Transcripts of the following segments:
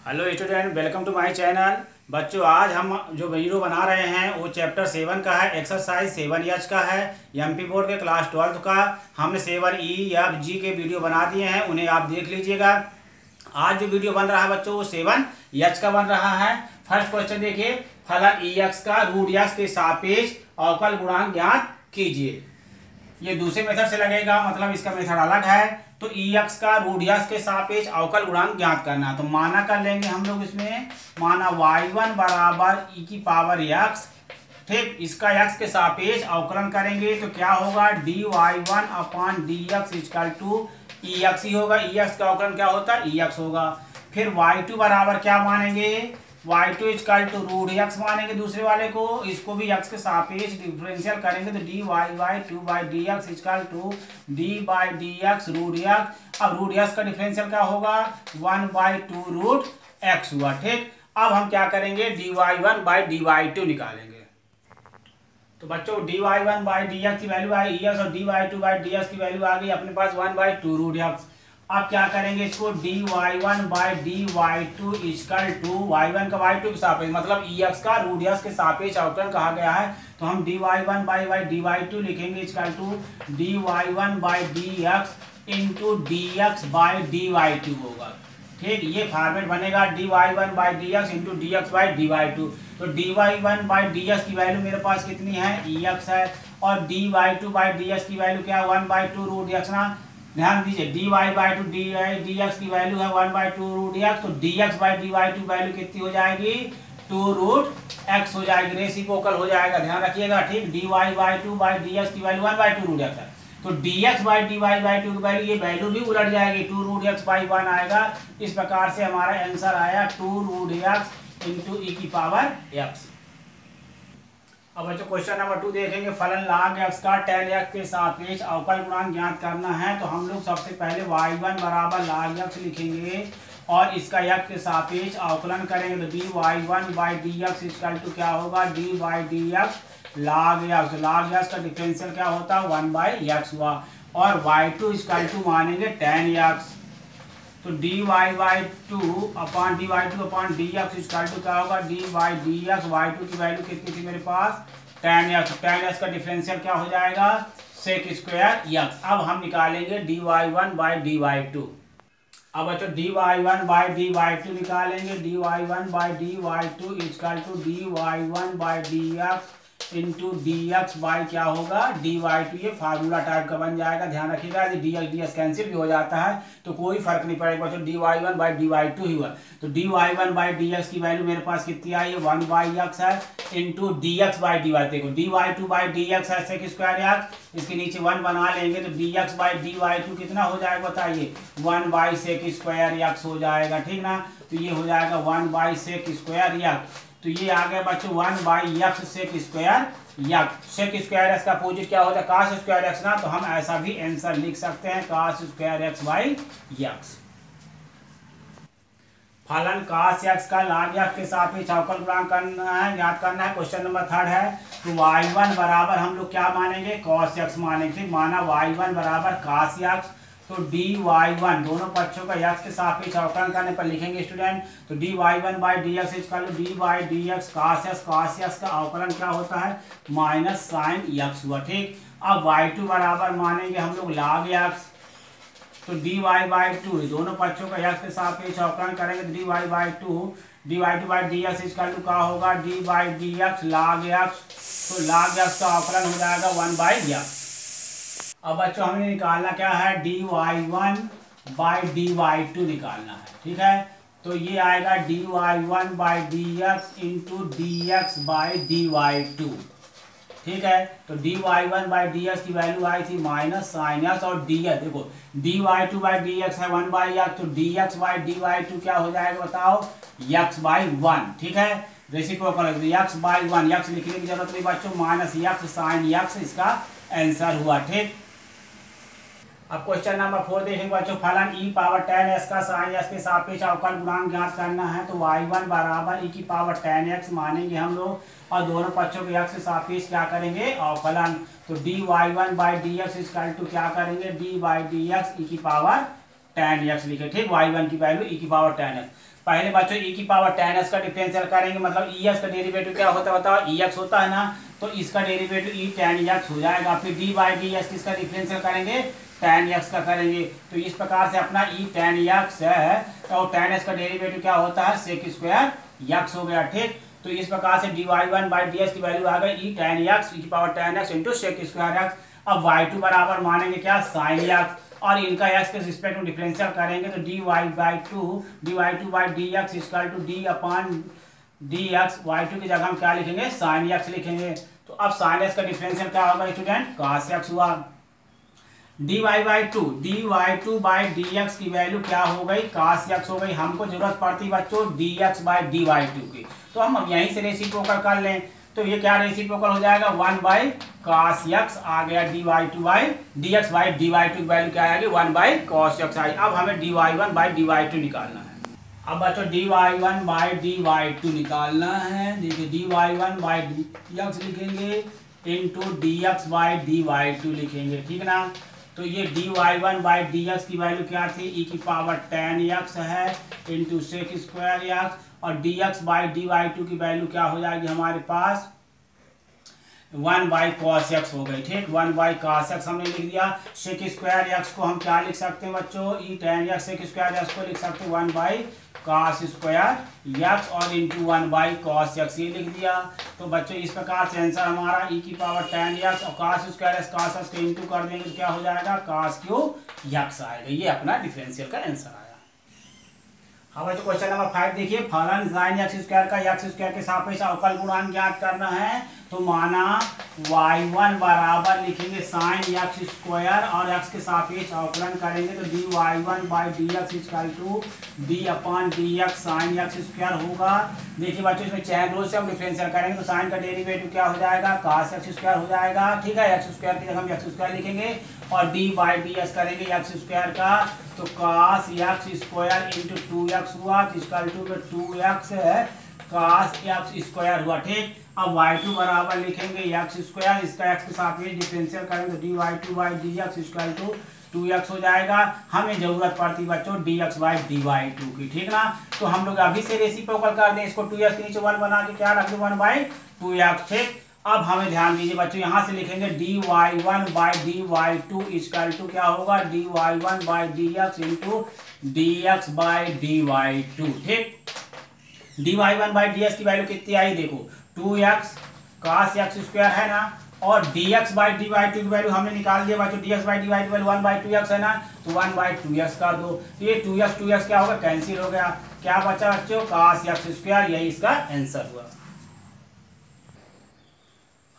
Hello student, welcome to my channel. बच्चों, आज हम जो वीडियो बना रहे हैं वो चैप्टर 7 का है, एक्सरसाइज 7H का है, एमपी बोर्ड के क्लास 12 का। हमने 7E, F, G के वीडियो बना दिए हैं, उन्हें आप देख लीजिएगा। आज जो वीडियो बन रहा है बच्चों वो 7H का बन रहा है। फर्स्ट क्वेश्चन देखिए, फलन EX का रूट x के सापेक्ष अवकल गुणांक ज्ञात कीजिए। ये दूसरे मेथड से लगेगा, मतलब इसका मेथड अलग है। तो EX का रूट x के सापेक्ष अवकल गुणांक ज्ञात करना है। तो माना कर लेंगे हम लोग, इसमें माना y1 बराबर e की पावर x। ठीक, इसका x के सापेक्ष अवकलन करेंगे तो क्या होगा, dy1 upon dx equal to EX ही होगा। EX का अवकलन क्या होता है, EX होगा। फिर y2 बराबर क्या मानेंगे, y2 equal to root x मानेंगे दूसरे वाले को, इसको भी x के सापेक्ष डिफरेंशियल करेंगे तो dy by 2 by dx equal to d by dx root x। अब रूट x का डिफरेंशियल क्या होगा, 1 बाई 2 रूट x हुआ। ठीक, अब हम क्या करेंगे, dy1 बाई dy2 निकालेंगे। तो बच्चों dy1 बाई dx की वैल्यू आई ex और dy2 बाई dx की वैल्यू आ गई अपने पास 1 बाई 2 रूट x। अब क्या करेंगे, इसको dy1 by dy2 equal to y1 का y2 के सापेक्ष, मतलब EX का रूट x के सापेक्ष अवकलन कहा गया है। तो हम dy1 बाई dy2 लिखेंगे equal to dy1 by dx into dx by dy2 होगा। ठीक, ये फॉर्मेट बनेगा dy1 by dx into dx by dy2। तो dy1 बाई dx की वैल्यू मेरे पास कितनी है, EX है, और dy2 बाई dx की वैल्यू क्या है, 1 बाई 2 रूट x ना। ध्यान दीजिए, dy बाई 2 dx की वैल्यू है 1 बाई 2 रूट x। तो dx बाई dy2 वैल्यू कितनी हो जाएगी, 2 रूट x हो जाएगी, रेसिप्रोकल हो जाएगा, ध्यान रखिएगा। ठीक, dy बाई 2 बाई dx की वैल्यू 1 बाई 2 रूट x है, तो dx बाई dy बाई 2 की वैल्यू, ये वैल्यू भी उलट जाएगी, 2 रूट x बाई 1 आएगा। इस प्रकार से हमारा आंसर आया 2 रूट x इंटू e की पावर x। अब बच्चों क्वेश्चन नंबर 2 देखेंगे, फलन log x का tan x के सापेक्ष अवकल गुणांक ज्ञात करना है। तो हम लोग सबसे पहले y1 बराबर log x लिखेंगे और इसका x के सापेक्ष अवकलन करेंगे तो dy1 by dx equal to क्या होगा, d by dx log x। log x का डिफरेंशियल क्या होता है, 1 बाई x हुआ। और y2 इक्वल टू मानेंगे tan x, तो dy by 2 upon dy2 upon dx equal to क्या होगा, d बाई dx। y2 की वैल्यू कितनी थी मेरे पास, tan x। tan x का डिफरेंशियल क्या हो जाएगा, sec स्क्वायर x। अब हम निकालेंगे dy1 बाई dy2। अब बच्चों dy1 बाई dy2 निकालेंगे, dy1 by dy2 equal to dy1 by dx into dx by क्या होगा, dy2। ये फार्मूला टाइप का बन जाएगा, ध्यान रखिएगा। यदि dx कैंसिल भी हो जाता है तो कोई फर्क नहीं पड़ेगा बच्चों, dy1 बाई dy2 ही हुआ। तो dy1 बाई dx की वैल्यू मेरे पास कितनी आई है, 1 बाई x है, इंटू dx बाई dy। देखो dy2 बाई dx है sec स्क्वायर x, इसके नीचे 1 बना लेंगे तो dx बाई dy2 कितना हो जाएगा बताइए, 1 बाई सेक स्क्वायर x हो जाएगा। ठीक ना, तो ये हो जाएगा 1 बाई सेक स्क्वायर x। तो ये आ गया बच्चों 1 by x sec square x। Sec square x का अपोजिट क्या होता है, cos स्क्वायर x ना। तो हम ऐसा भी आंसर लिख सकते हैं, cos square x by x। फलन cos x का log x के सापेक्ष अवकल गुणांक करना है, ज्ञात करना है। क्वेश्चन नंबर 3 है। तो y1 बराबर हम लोग क्या मानेंगे, cos x मानेंगे। माना y1 बराबर cos x, तो dy1 दोनों पक्षों का x के सापेक्ष अवकलन करने पर लिखेंगे स्टूडेंट। तो dy1 by dx equal to d by dx cos x। cos x का अवकलन क्या होता है, माइनस साइन x हुआ। ठीक, अब y2 बराबर मानेंगे हम लोग log x, तो dy बाई 2 दोनों पक्षों का x के सापेक्ष अवकलन करेंगे तो dy by 2 dy2 by dx equal to क्या होगा, d by dx log x। तो log x का अवकलन हो जाएगा 1 बाई x। अब बच्चों हमें निकालना क्या है, dy1 बाई dy2 निकालना है। ठीक है, तो ये आएगा dy1 by dx into dx by dy2। ठीक है, तो dy1 बाई dx की वैल्यू आई थी माइनस साइन x, और dx देखो dy2 बाई dx है 1 बाई x, तो dx बाई dy2 क्या हो जाएगा बताओ, x बाई 1। ठीक है, रेसिप्रोकल x बाई 1, x लिखने की जरूरत नहीं बच्चों, माइनस x साइन x इसका आंसर हुआ। ठीक, अब क्वेश्चन नंबर 4 देखेंगे बच्चों, फलन e पावर tan x का sin x के सापेक्ष अवकल गुणांक ज्ञात करना है। तो y1 बराबर e की पावर tan x मानेंगे हम लोग, और दोनों पक्षों के x के सापेक्ष क्या करेंगे, अवकलन। तो dy1 by dx equal to क्या करेंगे, d बाई dx e की पावर tan x लिखे, ठीक। y1 की वैल्यू e की पावर tan x। पहले बच्चों e की पावर tan x का डिफरेंशियल करेंगे, मतलब ex का डेरिवेटिव क्या होता है बताओ, ex होता है ना, तो इसका डेरिवेटिव e tan x हो जाएगा। फिर dy dx किसका डिफरेंशियल करेंगे, tan x का करेंगे। तो इस प्रकार से अपना e tan x है और tan x का डेरिवेटिव क्या होता है, sec स्क्वायर x हो गया, ठीक। तो इस प्रकार से dy1/ds की वैल्यू आ गई e tan x e की power tan x into sec square x। अब y2 बराबर मानेंगे क्या, sin x, और इनका x के रिस्पेक्ट में डिफरेंशियल करेंगे तो dy2/dx equal to d upon dx। y2 की जगह हम क्या लिखेंगे, sin x लिखेंगे। तो अब sin x का डिफरेंशियल क्या होगा स्टूडेंट, cos x हुआ। dy2/dx की वैल्यू क्या हो गई, cos x हो गई। हमको जरूरत पड़ती बच्चों dx/dy2 की, तो हम अब यहीं से रेसिप्रोकल कर लें। तो ये क्या रेसिप्रोकल हो जाएगा, 1/cos x आ गया, dx/dy2 की वैल्यू क्या आएगी, 1/cos x आई। अब हमें dy1/dy2 निकालना है। अब बच्चों dy1/dy2 निकालना है। देखिए dy1/dx लिखेंगे इंटू dx/dy2 लिखेंगे, ठीक ना। तो ये dy1/dx की वैल्यू क्या थी, e की पावर tan x है इंटू sec स्क्वायर x, और dx/dy2 की वैल्यू क्या हो जाएगी हमारे पास, 1/cos x हो गई, ठीक। 1/cos x हमने लिख दिया। sec स्क्वायर x को हम क्या लिख सकते हैं बच्चों, e tan x sec square x को लिख सकते हैं 1/cos स्क्वायर x और इंटू 1/cos x ये लिख दिया। तो बच्चों इस प्रकार से आंसर हमारा e की पावर tan x और cos square x cos x को इंटू कर देंगे तो क्या हो जाएगा, cos क्यूब x आएगा। ये अपना डिफरेंशियल का आंसर आया। अब बच्चों क्वेश्चन नंबर 5 देखिए, फलन sin x स्क्वायर का x स्क्वायर के सापेक्ष अवकल गुणांक ज्ञात करना है। तो माना y1 बराबर लिखेंगे sin x स्क्वायर और x के सापेक्ष अवकलन करेंगे तो dy1/dx equal to d upon dx sin x square होगा। देखिए बच्चों इसमें चैन रूल से हम डिफरेंशियल करेंगे तो sin का डेरिवेटिव क्या हो जाएगा, cos x स्क्वायर हो जाएगा, ठीक है। x स्क्वायर की जगह हम x स्क्वायर लिखेंगे और d/ds करेंगे x स्क्वायर का, तो cos x square into 2x हुआ equal to 2x cos x square हुआ, ठीक। अब y2 बराबर लिखेंगे x स्क्वायर, इसका x के सापेक्ष डिफरेंशियल करेंगे तो dy2/dx इक्वल टू 2x हो जाएगा। हमें जरूरत पड़ती बच्चों dx/dy2 की, ठीक ना। तो हम लोग अभी से रेसिप्रोकल कर दें इसको, 2x के नीचे 1 बना के क्या रख दो, 1/2x, ठीक। अब हमें ध्यान दीजिए बच्चों, यहाँ से लिखेंगे dy1/dy2 इक्वल टू क्या होगा, dy1/dx इंटू dx/dy2, ठीक। dy1/ds की वैल्यू कितनी आई, देखो 2x cos x स्क्वायर है ना, और dx/dy2 की वैल्यू हमने निकाल दिया बच्चों, dx/dy2 वैल्यू 1/2x है ना, तो 1/2x कर दो। तो ये 2x क्या होगा, कैंसिल हो गया। क्या बचा बच्चों, cos x स्क्वायर, यही इसका आंसर हुआ।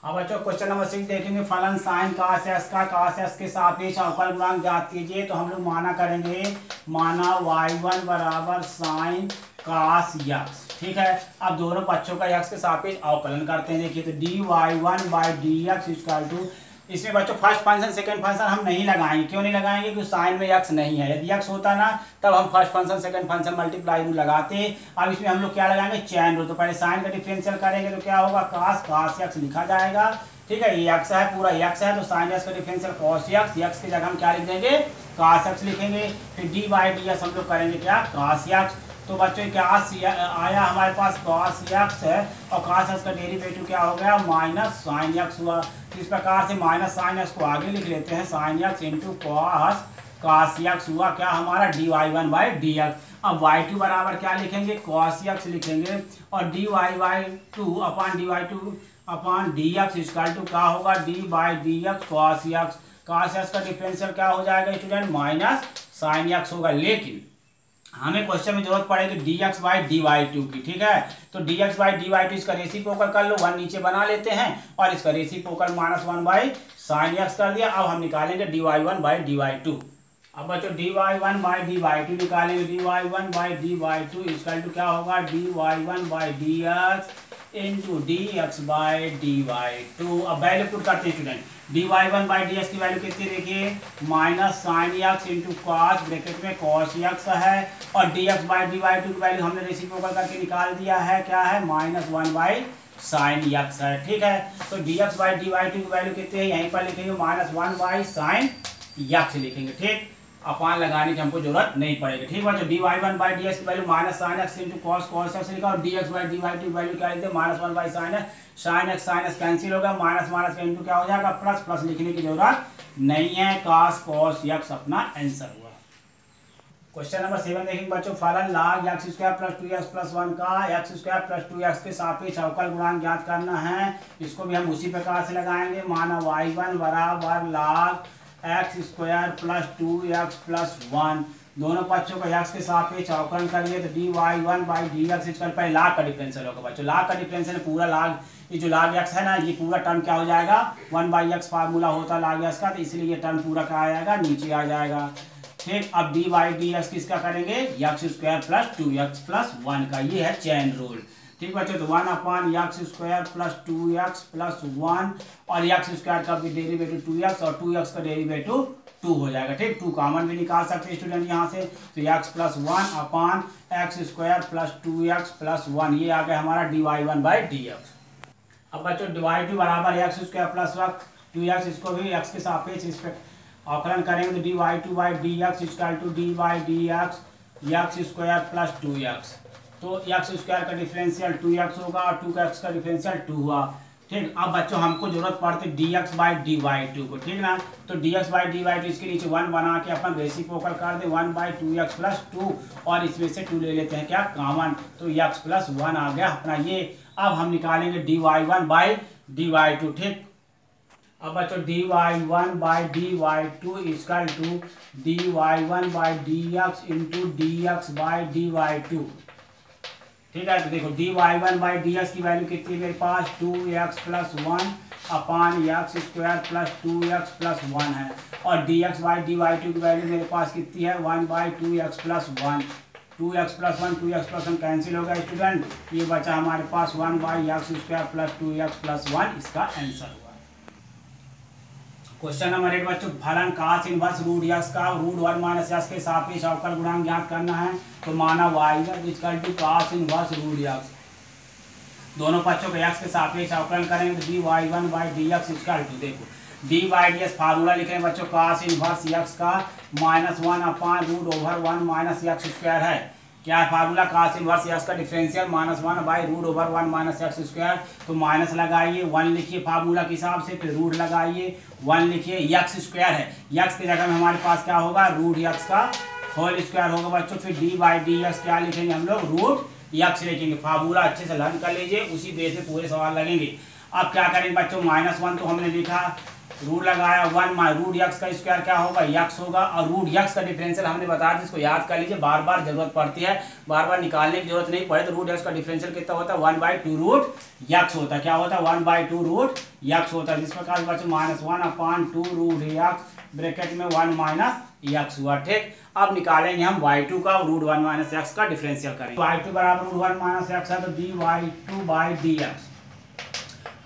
अब बच्चों क्वेश्चन नंबर 6 देखेंगे, फलन sin cos x का cos x के सापेक्ष अवकल गुणांक ज्ञात कीजिए। तो हम लोग माना करेंगे, माना y1 बराबर sin cos x, ठीक है। अब दोनों पक्षों का x के सापेक्ष अवकलन करते हैं। देखिए तो dy1/dx इक्वल टू, इसमें बच्चों फर्स्ट फंक्शन सेकंड फंक्शन हम नहीं लगाएंगे। क्यों नहीं लगाएंगे, क्योंकि साइन में x नहीं है। यदि x होता ना तब हम first function second function multiply rule लगाते। अब इसमें हम लोग क्या लगाएंगे, चैन रूल। तो पहले साइन का डिफरेंशियल करेंगे तो क्या होगा, cos x लिखा जाएगा, ठीक है। ये x है, पूरा x है, तो साइन x का डिफरेंशियल cos x की जगह हम क्या लिख देंगे, cos x लिखेंगे। फिर dy/ds हम लोग करेंगे क्या, cos x। तो बच्चों क्या आया हमारे पास, cos x है, और cos x का डेरिवेटिव क्या हो गया, माइनस sin x हुआ। इस प्रकार से माइनस sin x को आगे लिख लेते हैं, sin x into cos x हुआ क्या हमारा, dy1/dx। अब y2 बराबर क्या लिखेंगे, cos x लिखेंगे, और dy2 upon dx equal to क्या होगा, d/dx cos x। cos x का डिफरेंशियल क्या हो जाएगा स्टूडेंट, माइनस sin x होगा। लेकिन हमें क्वेश्चन में जरूरत पड़ेगी dx/dy2 की, ठीक है। तो dx/dy2 इसका रेसिप्रोकल कर लो, 1 नीचे बना लेते हैं, और इसका रेसिप्रोकल -1/sin x कर दिया। अब हम निकालेंगे dy1/dy2। अब बच्चों dy1/dy2 निकालेंगे, dy1/dy2 इक्वल टू क्या होगा, dy1/dx इंटू dx/dy2। अब वैल्यू पुट करते हैं स्टूडेंट, dy1/ds की वैल्यू कितनी देखिए, minus sin x into cos bracket में cos x है, और dx/dy2 की वैल्यू हमने रेसिप्रोकल करके निकाल दिया है, क्या है, -1/sin x है, ठीक है। तो dx/dy2 की वैल्यू कितनी है, यहीं पर लिखेंगे -1/sin x लिखेंगे, ठीक। अपान लगाने की हमको जरूरत नहीं पड़ेगी। ठीक है, D Y one by D x की value minus sine X into cos cos X लिखा, और D x by D Y two value क्या लिखते हैं minus one by sine X cancel होगा, माइनस माइनस का इंटू क्या हो जाएगा प्लस, प्लस लिखने की जरूरत नहीं है, कॉस कॉस एक्स अपना आंसर हुआ। क्वेश्चन नंबर 7 देखेंगे बच्चों, फलन log x square plus 2x plus 1 का एक्स स्क्वायर प्लस 2x के सापेक्ष अवकल गुणांक ज्ञात करना है। इसको भी हम उसी प्रकार से लगाएंगे, माना y1 बराबर log x square plus 2x plus 1, दोनों पक्षों को x के सापेक्ष अवकलन करिए तो D Y one by D x equal पहले log का डिफरेंशियल होगा बच्चों, log का डिफरेंशियल पूरा log, ये जो log x है ना, ये पूरा टर्म क्या हो जाएगा 1/x फार्मूला होता है log x का, तो इसलिए ये टर्म पूरा क्या आ जाएगा नीचे आ जाएगा। ठीक, अब डी वाई डी एक्स किसका करेंगे x square plus 2x plus 1 का, ये है चेन रूल। ठीक बच्चों, तो 1/x square plus 2x plus 1, और एक्स स्क्वायर का भी डेरिवेटिव 2x और 2x का डेरिवेटिव 2 हो जाएगा। ठीक, 2 कॉमन भी निकाल सकते हैं स्टूडेंट यहाँ से, तो x plus 1/x square plus 2x plus 1, ये आ गया हमारा d Y one by D x. अब बच्चों डिवाइड टू बराबर एक्स स्क्वायर प्लस 2x, इसको भी x के सापेक्ष रिस्पेक्ट अवकलन करेंगे तो D Y two by D x equal to D y d x square plus 2x, तो एक्स स्क्वायर का डिफरेंशियल 2x होगा और 2x का डिफरेंशियल 2 हुआ। ठीक, अब बच्चों हमको जरूरत पड़ती है dx by D Y two को, ठीक ना, तो dx by D Y two इसके नीचे 1 बना के अपन रेसिप्रोकल कर दे 1/2x प्लस 2, और इसमें से 2 ले लेते हैं क्या कॉमन, तो x प्लस 1 आ गया अपना ये। अब हम निकालेंगे D Y one by D Y two. ठीक, अब बच्चों D Y one by D Y two equal to D Y one by D x into D x by D Y two. ठीक है, तो देखो D Y one by D x की value कितनी है मेरे पास 2x plus 1 upon X square plus 2x plus 1 है, और D x by D Y two की वैल्यू मेरे पास कितनी है 1/2x plus 1, 2x plus 1 2x plus 1 cancel होगा स्टूडेंट, ये बचा हमारे पास 1/x square plus 2x plus 1, इसका आंसर हुआ। क्वेश्चन नंबर 8 बच्चों, फलन cos इनवर्स रूट x का रूट 1 माइनस x के सापेक्ष अवकल गुणांक ज्ञात करना है, तो माना y1 equal to cos inverse root x, दोनों पक्षों को x के सापेक्ष अवकलन करेंगे तो D Y one by D x equal to, देखो D by D X formula लिख रहे हैं बच्चों cos इनवर्स x का -1 upon root over 1 minus x square है, क्या है फार्मूला cos इनवर्स x का differential -1 by root over 1 minus x square, तो माइनस लगाइए 1 लिखिए फार्मूला के हिसाब से, फिर रूट लगाइए 1 लिखिए, एक्स स्क्वायर है, x की जगह में हमारे पास क्या होगा रूट x का होल स्क्वायर होगा बच्चों, फिर डी बाई डी एक्स क्या लिखेंगे हम लोग रूट x लिखेंगे। फार्मूला अच्छे से लर्न कर लीजिए, उसी बेस पे पूरे सवाल लगेंगे। अब क्या करेंगे बच्चों, -1 तो हमने लिखा, रूट लगाया 1 रूट x का स्क्वायर क्या होगा x होगा, और रूट x का डिफरेंशियल हमने बता दिया, इसको याद कर लीजिए, बार बार जरूरत पड़ती है, बार बार निकालने की जरूरत नहीं पड़े, तो रूट x का डिफरेंशियल कितना होता है 1/2 रूट x होता है, क्या होता है 1/2 रूट x होता है, जिस प्रकार बच्चों -1 अपान 2 रूट x ब्रैकेट में 1 माइनस x हुआ। ठीक, अब निकालेंगे हम y2 का रूट 1 माइनस x का डिफरेंशियल करेंगे, y2 बराबर रूट 1 माइनस x है, तो D Y two by D x,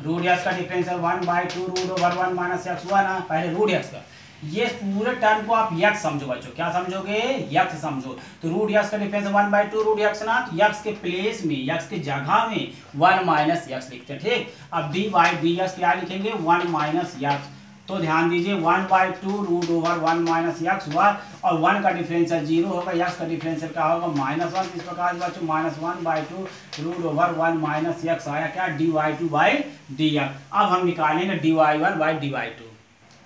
root x का differential 1/2 root over 1 minus x हुआ ना, पहले रूट x का, ये पूरे टर्म को आप x समझो बच्चों, क्या समझोगे x समझो, तो रूट x का डिफरेंशियल 1/2 रूट x ना, तो x के प्लेस में x के जगह में 1 माइनस x लिखते हैं। ठीक, अब डी बाई डी एक्स क्या लिखेंगे 1 माइनस x, तो ध्यान दीजिए 1/2 रूट ओवर 1 माइनस एक्स हुआ, और 1 का डिफरेंशियल 0 होगा, x का डिफरेंशियल क्या होगा -1, इस प्रकार बच्चों -1/2 रूट ओवर 1 माइनस एक्स आया क्या d Y two by D x. अब हम निकालेंगे D Y one by D Y two,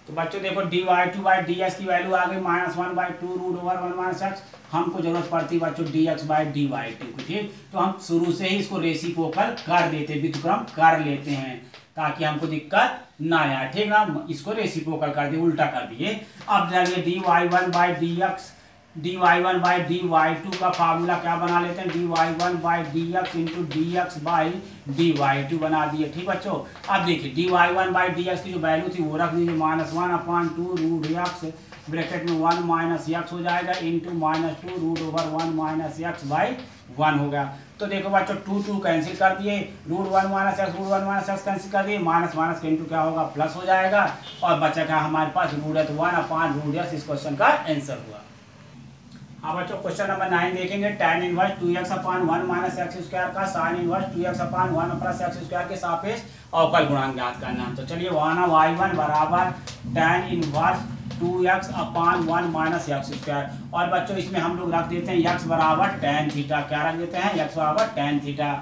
तो बच्चों देखो D Y two by D x की वैल्यू आ गई -1/2 रूट ओवर 1 माइनस एक्स, हमको जरूरत पड़ती है बच्चों d x by D Y two की। ठीक, तो हम शुरू से ही इसको रेसिप्रोकल कर देते, व्युत्क्रम कर लेते हैं ताकि हमको दिक्कत ना आए। ठीक ना, इसको रेसिप्रोकल कर दिए, उल्टा कर दिए। अब जाइए d Y one by D x, d Y one by D Y two का फार्मूला क्या बना लेते हैं, d Y one by D x into D x by D Y two बना दिए। ठीक बच्चों, अब देखिए d Y one by D x की जो वैल्यू थी वो रख दीजिए, -1 अपान 2 रूट एक्स ब्रैकेट में 1 माइनस एक्स हो जाएगा into -2 root over 1 minus x by 1 हो गया। तो देखो बच्चों 2 कैंसिल कर दिए, रूट 1 माइनस एक्स कैंसिल कर दिए, माइनस माइनस के इंटू क्या होगा प्लस हो जाएगा, और बचा क्या हमारे पास रूट 1 अपान रूट एक्स, इस क्वेश्चन का आंसर हुआ। अब बच्चों क्वेश्चन नंबर 9 देखेंगे, tan इनवर्स 2x अपान 1 माइनस एक्स स्क्वायर का sin इनवर्स 2x अपान 1 प्लस एक्स स्क्वायर के सापेक्ष अवकल गुणांक ज्ञात करना। तो चलिए वहां y1 बराबर tan इनवर्स 2x अपान 1 माइनस एक्स स्क्वायर। और बच्चों इसमें हम लोग रख देते हैं x बराबर tan थीटा। क्या रख देते हैं? x बराबर tan थीटा।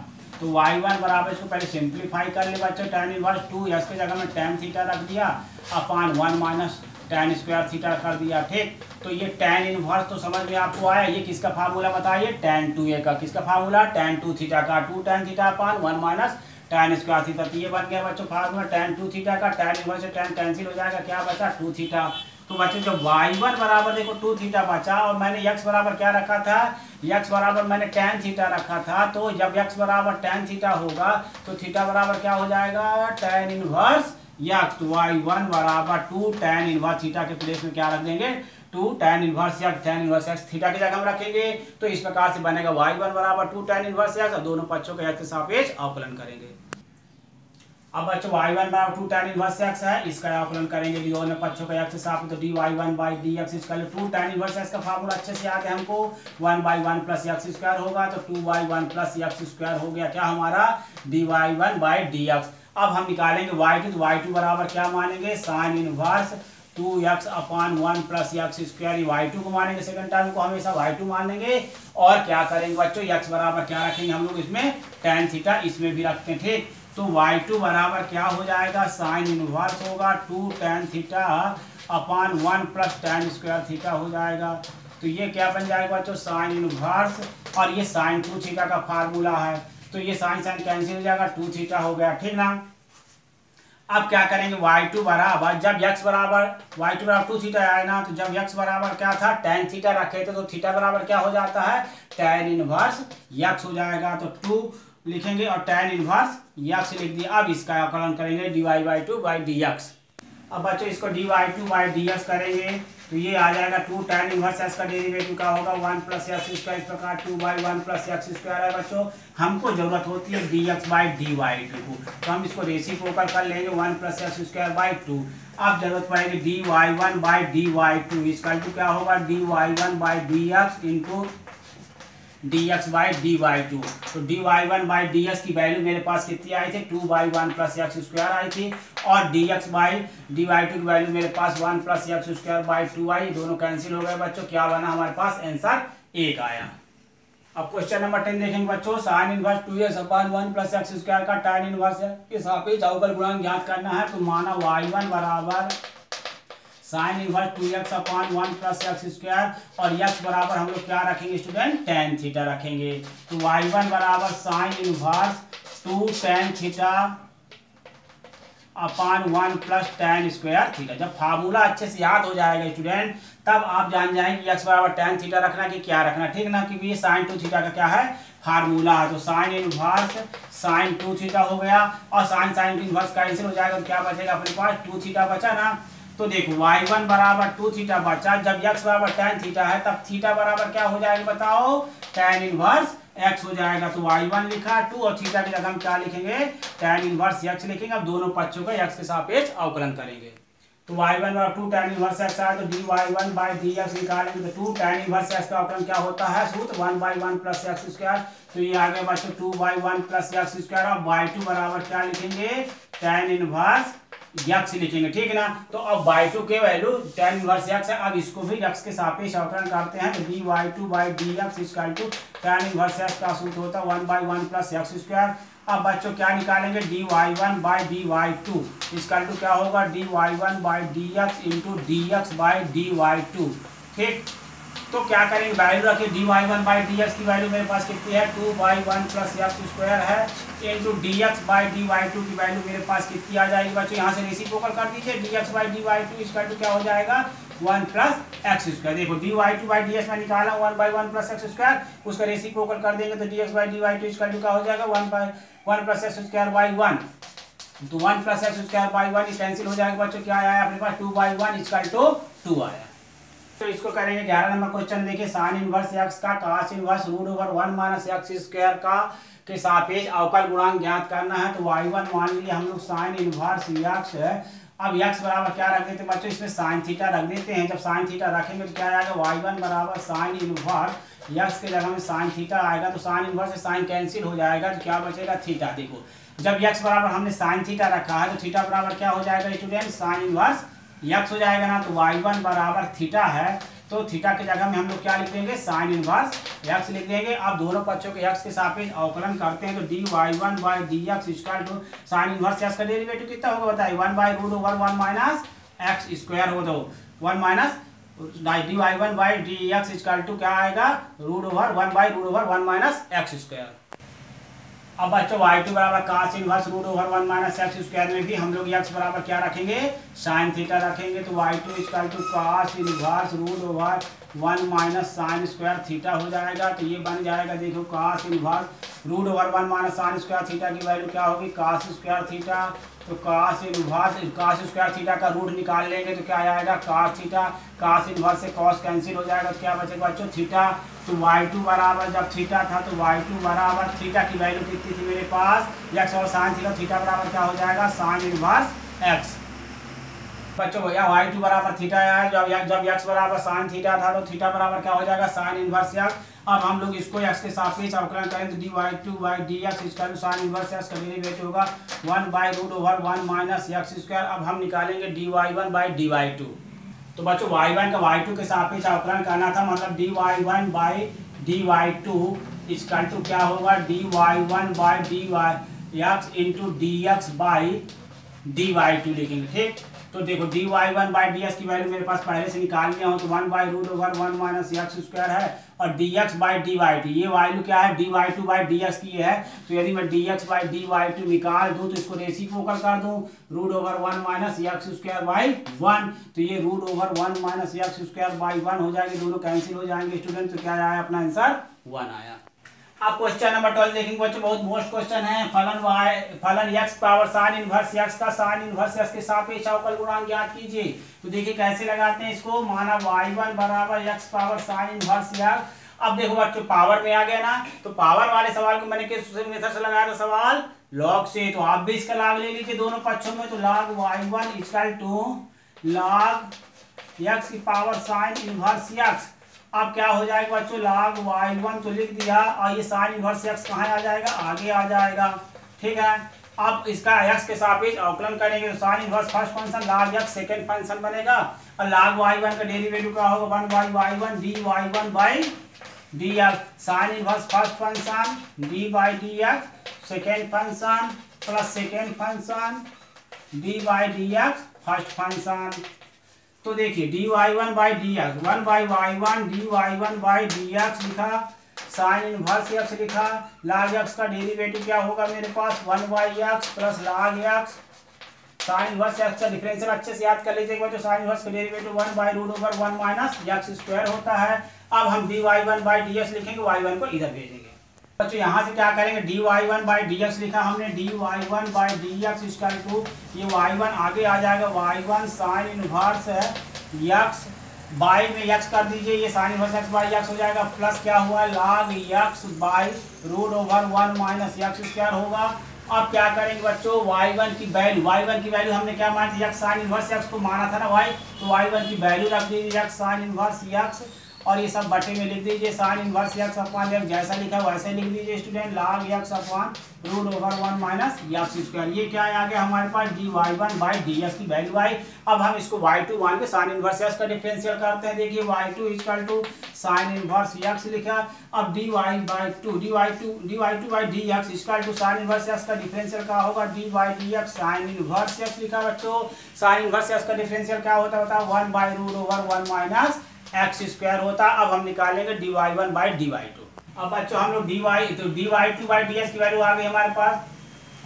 तो y1 बराबर, इसको पहले सिंप्लीफाई कर ले बच्चों, tan इनवर्स 2x के जगह में tan थीटा रख दिया अपान 1 माइनस tan स्क्वायर थीटा कर दिया। ठीक, तो ये tan इनवर्स तो समझ में आपको आया। ये किसका फार्मूला बताइए? tan 2a का। किसका फार्मूला? tan 2 थीटा का। 2 tan theta upon 1 minus tan square theta. तो ये बन गया बच्चों फार्मूला tan 2 थीटा का। tan इनवर्स से tan कैंसिल हो जाएगा, क्या बचा? 2 थीटा। तो बच्चों जब y1 बराबर देखो 2 थीटा बचा और मैंने x बराबर क्या रखा था? x बराबर मैंने tan थीटा रखा था। तो जब x बराबर tan थीटा होगा तो थीटा बराबर क्या हो जाएगा? tan inverse x। तो y1 बराबर 2 tan इनवर्स थीटा के प्लेस में क्या रख देंगे? 2 tan inverse x। tan inverse x theta की जगह हम रखेंगे। तो इस प्रकार से बनेगा y1 बराबर 2 tan इनवर्स x और दोनों पक्षों के x के सापेक्ष अवकलन करेंगे। अब बच्चों y1 बराबर 2 tan इनवर्स x है, इसका अवकलन करेंगे दोनों पक्षों का x के साथ। तो dy1 बाई dx इसका 2 tan इनवर्स x का फार्मूला अच्छे से याद है हमको। 1/1 प्लस x स्क्वायर होगा तो 2/1 प्लस x स्क्वायर हो गया क्या हमारा? dy1 by dx। अब हम निकालेंगे y2। तो y2 बराबर क्या मानेंगे? साइन इनवर्स 2x अपान 1 प्लस एक्स स्क्वायर। y2 को मानेंगे, सेकंड टर्म को हमेशा y2 मानेंगे। और क्या करेंगे बच्चों? x बराबर क्या रखेंगे हम लोग इसमें? tan थीटा इसमें भी रखते हैं। ठीक, तो y2 बराबर क्या हो जाएगा? साइन इनवर्स होगा 2 tan theta upon 1 plus tan square theta हो जाएगा। तो ये क्या बन जाएगा बच्चों? साइन इनवर्स, और ये साइन 2 थीटा का फार्मूला है। तो ये साइन साइन कैंसिल हो जाएगा, 2 थीटा हो गया। ठीक ना। अब क्या करेंगे? y2 बराबर जब x बराबर y2 बराबर 2 थीटा आया ना, तो जब x बराबर क्या था? tan थीटा रखे थे। तो थीटा बराबर क्या हो जाता है? tan इनवर्स x हो जाएगा। तो 2 लिखेंगे और tan इनवर्स x लिख दिया। अब इसका अवकलन करेंगे dy/2 बाई dx। अब बच्चों इसको dy/2 बाई dx करेंगे तो ये आ जाएगा 2 tan इनवर्स x का डेरिवेटिव का होगा 1 प्लस एक्स स्क्वायर। इस प्रकार 2/1 प्लस एक्स स्क्वायर है बच्चों। हमको जरूरत होती है dx बाई dy को, तो हम इसको रेसिप्रोकल कर लेंगे 1 प्लस एक्स स्क्वायर बाई 2। अब जरूरत पड़ेगी dy1 बाई dy2। इसका टू क्या होगा? dy1 by dx into dx by dy2। तो dy1 बाई dx की वैल्यू मेरे पास कितनी आई थी? 2/1 प्लस एक्स स्क्वायर आई थी। और dx बाई dy2 की वैल्यू मेरे पास 1 प्लस एक्स स्क्वायर बाई 2 आई। दोनों कैंसिल हो गए बच्चों। क्या बना हमारे पास? आंसर 1 आया। अब क्वेश्चन नंबर 10 देखेंगे बच्चों। साइन इनवर्स 2x अपान 1 प्लस एक्स स्क्वायर का tan इनवर्स के सापेक्ष अवकल गुणांक ज्ञात करना है। तो माना y1 बराबर साइन इनवर्स 2x अपान 1 प्लस एक्स स्क्वायर और x बराबर हम लोग क्या रखेंगे स्टूडेंट? tan थीटा रखेंगे। तो y1 बराबर sign inverse 2 tan theta upon 1 plus tan square theta. जब फार्मूला अच्छे से याद हो जाएगा स्टूडेंट, तब आप जान जाएंगे कि x बराबर tan थीटा रखना कि क्या रखना। ठीक ना, क्योंकि ये साइन 2 थीटा का क्या है? फार्मूला है। तो साइन इनवर्स साइन 2 थीटा हो गया और साइन साइन इनवर्स कैंसिल हो जाएगा। तो क्या बचेगा अपने पास? 2 थीटा बचा ना। तो देखो y1 बराबर 2 थीटा बचा। जब x बराबर tan थीटा है तब थीटा बराबर क्या हो जाएगा बताओ? tan इनवर्स x हो जाएगा। तो y1 लिखा 2 और थीटा की जगह हम क्या लिखेंगे? tan इनवर्स x लिखेंगे। अब दोनों पक्षों का x के सापेक्ष अवकलन करेंगे। तो y1 बराबर 2 tan इनवर्स x आया तो dy1 बाई dx निकालेंगे। तो 2 tan इनवर्स x का अवकलन क्या होता है? सूत्र 1/1 प्लस एक्स स्क्वायर। तो ये आ गया बच्चों 2/1 प्लस एक्स स्क्वायर। अब y2 बराबर क्या लिखेंगे? tan इनवर्स x लिखेंगे। ठीक है ना। तो अब y2 के वैल्यू tan इनवर्स x है। अब इसको भी x के सापेक्ष अवकलन करते हैं। तो dy2 by dx equal to tan inverse x का सूत्र होता है 1/1 प्लस एक्स स्क्वायर। अब बच्चों क्या निकालेंगे? dy1 by dy2 equal to क्या होगा? dy1 by dx into dx by dy2। ठीक, तो क्या करेंगे? वैल्यू रखिए dy1 बाई dx की वैल्यू मेरे पास कितनी है? 2/1 प्लस एक्स स्क्वायर है इंटू dx बाई dy2 की वैल्यू मेरे पास कितनी आ जाएगी बच्चों? यहाँ से रेसिप्रोकल कर दीजिए। dx by dy2 equal to क्या हो जाएगा? 1 प्लस एक्स स्क्वायर। देखो dy2 बाई dx में निकाला 1/1 प्लस एक्स स्क्वायर, उसका रेसिप्रोकल कर देंगे तो dx by dy2 equal to क्या हो जाएगा? 1/1 प्लस एक्स स्क्वायर बाई 1। तो 1 plus x square by 1 cancel हो जाएगा बच्चों। क्या आया अपने पास? 2/1 इक्वल टू 2 आया। तो इसको करेंगे 11 नंबर क्वेश्चन। देखिए साइन इनवर्स x का cos inverse root over 1 minus x square का के सापेक्ष अवकल गुणांक ज्ञात करना है। तो y1 मान लिए हम लोग साइन इनवर्स x है। अब x बराबर क्या रख देते हैं बच्चों? इसमें साइन थीटा रख देते हैं। जब साइन थीटा रखेंगे तो क्या आएगा? y1 बराबर साइन इनवर्स x के जगह में साइन थीटा आएगा। तो साइन इनवर्स से साइन कैंसिल हो जाएगा तो क्या बचेगा? थीटा। देखो जब x बराबर हमने साइन थीटा रखा है तो थीटा बराबर क्या हो जाएगा स्टूडेंट? साइन इनवर्स यक्स हो जाएगा ना, तो y1 बराबर थीटा है, तो थीटा की जगह में हम लोग क्या लिख देंगे, साइन इनवर्स यक्स लिख देंगे। अब दोनों पक्षों के यक्स के सापेक्ष अवकलन करते हैं, तो D Y one by D x equal to sine inverse x का डेरिवेटिव कितना होगा बताइए, 1/√1 माइनस एक्स स्क्वायर हो दो 1 minus d Y one by D x equal to क्या आएगा, √1 माइनस एक्स स्क्वायर। अब बच्चों y2 बराबर cos inverse √1 minus x square में भी हम लोग x बराबर क्या रखेंगे, साइन थीटा रखेंगे, तो y2 equal to cos inverse √1 minus sine square theta हो जाएगा। तो ये बन जाएगा, देखो cos inverse √1 minus sine square theta की वैल्यू क्या होगी, cos स्क्वायर थीटा। तो cos स्क्वायर थीटा का रूट निकाल लेंगे तो क्या आएगा, cos थीटा, cos इनवर्स से cos कैंसिल हो जाएगा, तो क्या बचेगा बच्चों, थीटा। तो y2 बराबर जब थीटा था तो y2 बराबर थीटा की वैल्यू कितनी थी मेरे पास, x और साइन थीटा, थीटा बराबर क्या हो जाएगा, साइन इनवर्स x। बच्चों भैया y2 बराबर थीटा है, जब x बराबर साइन थीटा था तो थीटा बराबर क्या हो जाएगा, साइन इनवर्स x। अब हम लोग इसको x के सापेक्ष अवकलन करें तो dy2 by D x equal to sine inverse x का डेरिवेटिव होगा 1/√1 माइनस एक्स स्क्वायर। अब हम निकालेंगे dy1 बाई dy2। तो बच्चों y1 का y2 के सापेक्ष अवकलन करना था, मतलब dy1 by dy2 equal to क्या होगा, dy1 by dy x into dx by dy2 लिखेंगे, ठीक। तो देखो dy1 बाई ds की वैल्यू मेरे पास पहले से निकाल लिया हूँ, तो 1/√1 माइनस एक्स स्क्वायर है, और dx बाई dy2 ये वैल्यू क्या है, dy2 बाई dx की है। तो यदि मैं dx बाई dy2 निकाल दूँ तो इसको रेसिप्रोकल कर दूँ, √1 माइनस एक्स स्क्वायर बाई 1, तो ये √1 माइनस एक्स स्क्वायर बाई 1 हो जाएगी, दोनों कैंसिल हो जाएंगे स्टूडेंट। तो क्या आया अपना आंसर 1 आया। अब क्वेश्चन नंबर 12 देखेंगे बच्चों, बहुत मोस्ट क्वेश्चन है। फलन x power sine inverse x का साइन इनवर्स x के सापेक्ष अवकल गुणांक ज्ञात कीजिए। तो देखिए कैसे लगाते हैं इसको, माना y1 बराबर x power sine inverse x। अब देखो बच्चों पावर में आ गया ना, तो पावर वाले सवाल को मैंने किस मेथड से लगाया था, सवाल लॉग से। तो आप भी इसका लॉग ले लीजिए दोनों पक्षों में, तो log y1 equal to log x की पावर साइन इनवर्स x। अब क्या हो जाएगा बच्चों, log y1 तो लिख दिया, और ये साइन इनवर्स x कहाँ आ जाएगा, आगे आ जाएगा, ठीक है। अब इसका x के सापेक्ष अवकलन करेंगे, तो sine inverse first function log x second function बनेगा, और log y1 का डेरिवेटिव क्या होगा, 1/y1 dy1 by dx, sine inverse first function d by dx second function plus second function d by dx first function. तो देखिए dy1 by dx 1/y1 dy1 by dx लिखा, sign inverse x लिखा, log x का derivative क्या होगा मेरे पास, 1/x plus log x, sine inverse x का differential अच्छे से याद कर लीजिएगा जो साइन इनवर्स का डेरिवेटिव 1/√1 माइनस x स्क्वायर होता है। अब हम dy1 बाई dx लिखेंगे, y1 को इधर भेजेंगे। बच्चों यहाँ से क्या करेंगे, dy1 बाई dx लिखा हमने, dy1 by dx equal to ये y1 आगे आ जाएगा, y1 साइन इनवर्स है x बाई में x कर दीजिए, ये sign inverse x by x हो जाएगा, प्लस क्या हुआ log x by √1 minus x square होगा। अब क्या करेंगे बच्चों, y1 की वैल्यू हमने क्या मानी थी, x साइन इनवर्स x को माना था ना y, तो y1 की वैल्यू रख दीजिए x साइन इनवर्स x, और ये सब बटे में लिख दीजिए sine inverse x upon x, जैसा लिखा वैसे लिख दीजिए student, log x upon √1 minus x square. ये क्या आ गया हमारे पास, dy1 बाई dx की वैल्यू आई। अब हम इसको y2 मान के साइन इनवर्स x का डिफरेंशियल करते हैं। देखिए y2 equal to sine inverse x लिखा, अब dy2 by dx equal to sine inverse x का डिफरेंशियल क्या होगा, dy dx sign inverse x लिखा बच्चों। साइन इनवर्स x का डिफरेंशियल क्या होता है, 1/√1 माइनस एक्स स्क्वायर होता। अब हम निकालेंगे dy1 बाई dy2। अब बच्चों हम लोग dy2 बाई ds की वैल्यू आ गई हमारे पास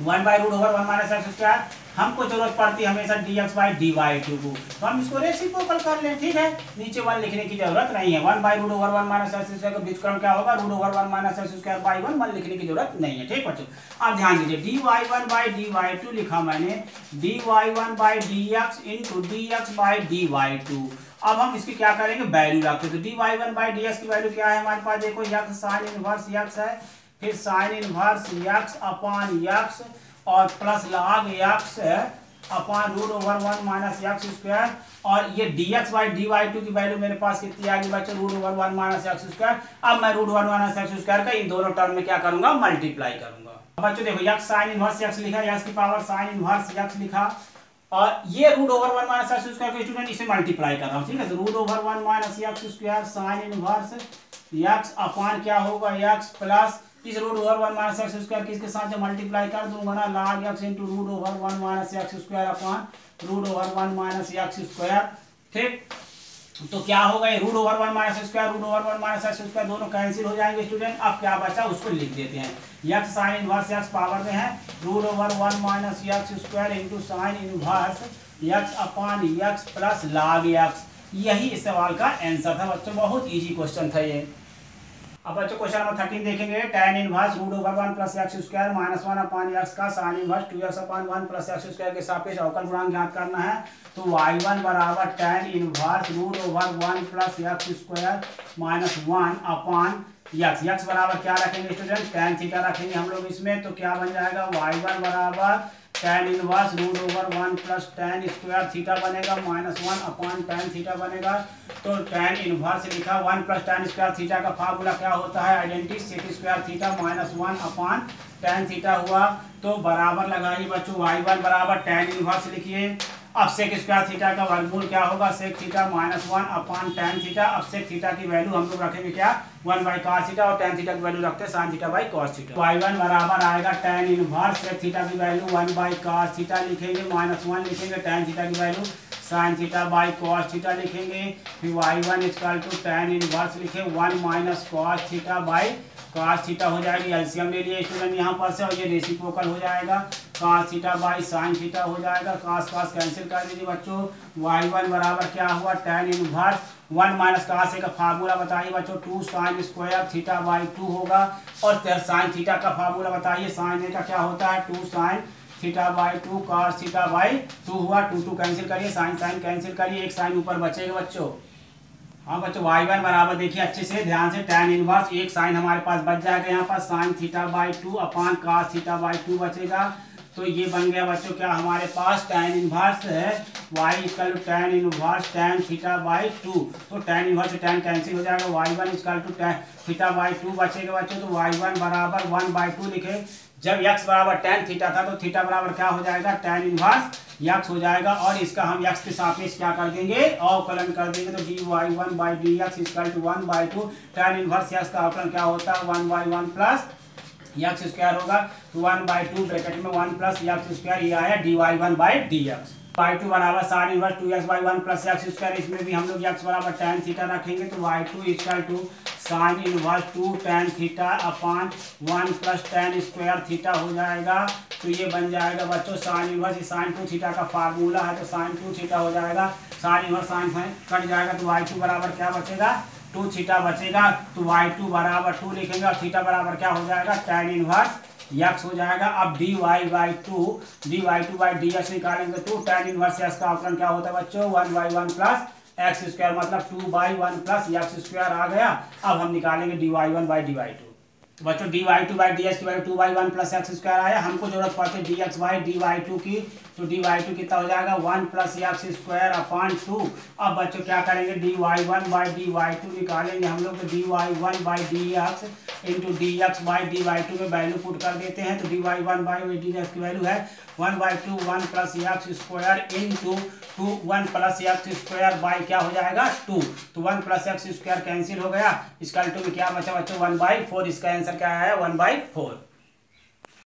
1/√1 माइनस एक्स स्क्वायर। हमको जरूरत पड़ती है हमेशा dx बाई dy2 को, तो हम इसको रेसिप्रोकल कर लें, ठीक है। नीचे 1 लिखने की जरूरत नहीं है, 1/√1 माइनस एक्स स्क्वायर का व्युत्क्रम क्या होगा, √1 माइनस एक्स स्क्वायर बाई 1 लिखने की जरूरत नहीं है, ठीक बच्चों। अब ध्यान दीजिए dy1 बाई dy2 लिखा मैंने, dy1 by dx into dx by dy2। अब हम इसकी क्या करेंगे, वैल्यू रखते हैं। तो dy1 बाई dx की वैल्यू क्या है हमारे पास, देखो x साइन इनवर्स x है, फिर sign inverse x upon x और plus log x upon √1 minus x square, और ये dx बाई dy2 की वैल्यू मेरे पास कितनी आ गई बच्चों, √1 माइनस एक्स स्क्वायर। अब मैं √1 माइनस एक्स स्क्वायर का इन दोनों टर्म में क्या करूंगा, मल्टीप्लाई करूंगा। बच्चों देखो x साइन इनवर्स x लिखा, x की पावर साइन इनवर्स x लिखा, और ये root over 1 minus x square के स्टूडेंट इसे मल्टीप्लाई कर रहा हूँ, ठीक है। तो root over 1 minus x square sine inverse x upon क्या होगा एक्स प्लस इस root over 1 minus x square किसके साथ जब मल्टीप्लाई कर दूंगा ना log x into root over 1 minus x square upon root over 1 minus x square, ठीक। तो क्या होगा ये root over 1 minus square root over 1 minus x square दोनों कैंसिल हो जाएंगे स्टूडेंट। अब क्या बचा उसको लिख देते हैं, x sine inverse x power में है root over 1 minus x square into sine inverse x upon x plus log x. यही इस सवाल का आंसर था बच्चों, बहुत इजी क्वेश्चन था ये। अब बच्चों क्वेश्चन नंबर 13 देखेंगे, tan inverse root over 1 plus x square minus 1 upon X का sine inverse 2x upon 1 plus x square के सापेक्ष अवकल गुणांक ज्ञात करना है। तो y1 बराबर tan inverse root over 1 plus x square minus 1 upon x बराबर क्या रखेंगे स्टूडेंट tan थीटा रखेंगे हम लोग इसमें। तो क्या बन जाएगा y1 बराबर tan inverse root over 1 plus tan square theta बनेगा माइनस 1 अपॉन tan थीटा बनेगा। तो tan इनवर्स लिखा 1 प्लस tan स्क्वायर थीटा का फार्मूला क्या होता है identity sec square theta minus 1 upon tan theta हुआ। तो बराबर लगाइए बच्चों y1 बराबर tan इनवर्स लिखिए। अब सेक स्क्वायर थीटा का वर्गमूल क्या होगा sec theta minus 1 upon tan theta. अब सेक थीटा की वैल्यू हम लोग रखेंगे क्या 1 बाई cos थीटा और tan थीटा की वैल्यू रखते हैं sin theta by cos theta. y1 बराबर आएगा tan इनवर्स सेक थीटा की वैल्यू 1 बाई cos थीटा लिखेंगे माइनस 1 लिखेंगे tan थीटा की value sin theta by cos theta लिखेंगे। फिर y1 equal to tan inverse लिखे 1 minus cos theta by cos theta हो जाएगी। एलसीएम ले लिए स्टूडेंट यहाँ पर से और ये रेसिप्रोकल हो जाएगा cos theta by sin theta हो जाएगा। cos कैंसिल कर दीजिए बच्चों। y1 बराबर क्या हुआ tan इनवर्स 1 माइनस cos का फार्मूला बताइए बच्चों 2 sin स्क्वायर थीटा बाई 2 होगा। और sin थीटा का फार्मूला बताइए sin a का क्या होता है 2 sin theta by 2 cos theta by 2 हुआ। 2 कैंसिल करिए sin कैंसिल करिए एक sin ऊपर बचेगा बच्चों। हाँ बच्चों y1 बराबर देखिए अच्छे से ध्यान से tan इनवर्स एक साइन हमारे पास बच जाएगा यहाँ पर sine theta by 2 upon cos theta by 2 बचेगा। तो ये बन गया बच्चों क्या हमारे पास tan इनवर्स है y equal to tan inverse tan theta by 2। तो tan इनवर्स से tan कैंसिल हो जाएगा y1 equal to tan theta by 2 बचेगा बच्चों। तो y1 बराबर 1 बाई 2 लिखे। जब x बराबर tan थीटा था तो थीटा बराबर क्या हो जाएगा tan इनवर्स x हो जाएगा। और इसका हम x के सापेक्ष क्या कर देंगे अवकलन कर देंगे। तो dy1 by D x equal to 1 by 2 tan inverse x का अवकलन क्या होता है 1 बाई 1 प्लस एक्स स्क्वायर होगा। तो 1 बाई 2 ब्रैकेट में 1 प्लस एक्स स्क्वायर ये आया dy1 by D x. By 2 बराबर sign inverse 2x by 1 plus x square. इसमें भी हम लोग x बराबर tan थीटा रखेंगे। तो y2 equal to sine inverse 2 tan theta upon 1 plus tan square theta हो जाएगा। तो ये बन जाएगा बच्चों साइन इनवर्स साइन 2 थीटा का फार्मूला है। तो साइन 2 थीटा हो जाएगा साइन इनवर्स साइन कट जाएगा। तो y2 बराबर क्या बचेगा 2 थीटा बचेगा। तो y2 बराबर 2 लिखेंगे और थीटा बराबर क्या हो जाएगा tan इनवर्स x हो जाएगा। अब dy by 2 by D x निकालेंगे तो tan इनवर्स x का अवकलन क्या होता है बच्चों 1 बाई 1 प्लस एक्स स्क्वायर मतलब 2 बाई 1 प्लस एक्स स्क्वायर आ गया। अब हम निकालेंगे dy1 बाई dy2। तो बच्चों dy2 बाई डी एक्स की value 2 by 1 plus x square आया। हमको जरूरत पड़ती है dx बाई dy2 की। तो dy2 कितना हो जाएगा 1 प्लस एक्स स्क्वायर अपॉन 2। अब बच्चों क्या करेंगे dy1 बाई dy2 निकालेंगे हम लोग। तो dy1 by dx into dx by dy2 में वैल्यू पुट कर देते हैं। तो dy1 बाई dx की वैल्यू है 1 by 2 1 plus x square into 2 1 plus x square by क्या हो जाएगा 2। तो 1 प्लस एक्स स्क्वायर कैंसिल हो गया। इसका 2 में क्या बचा बच्चों 1 बाई 4। इसका आंसर क्या है 1 बाई 4।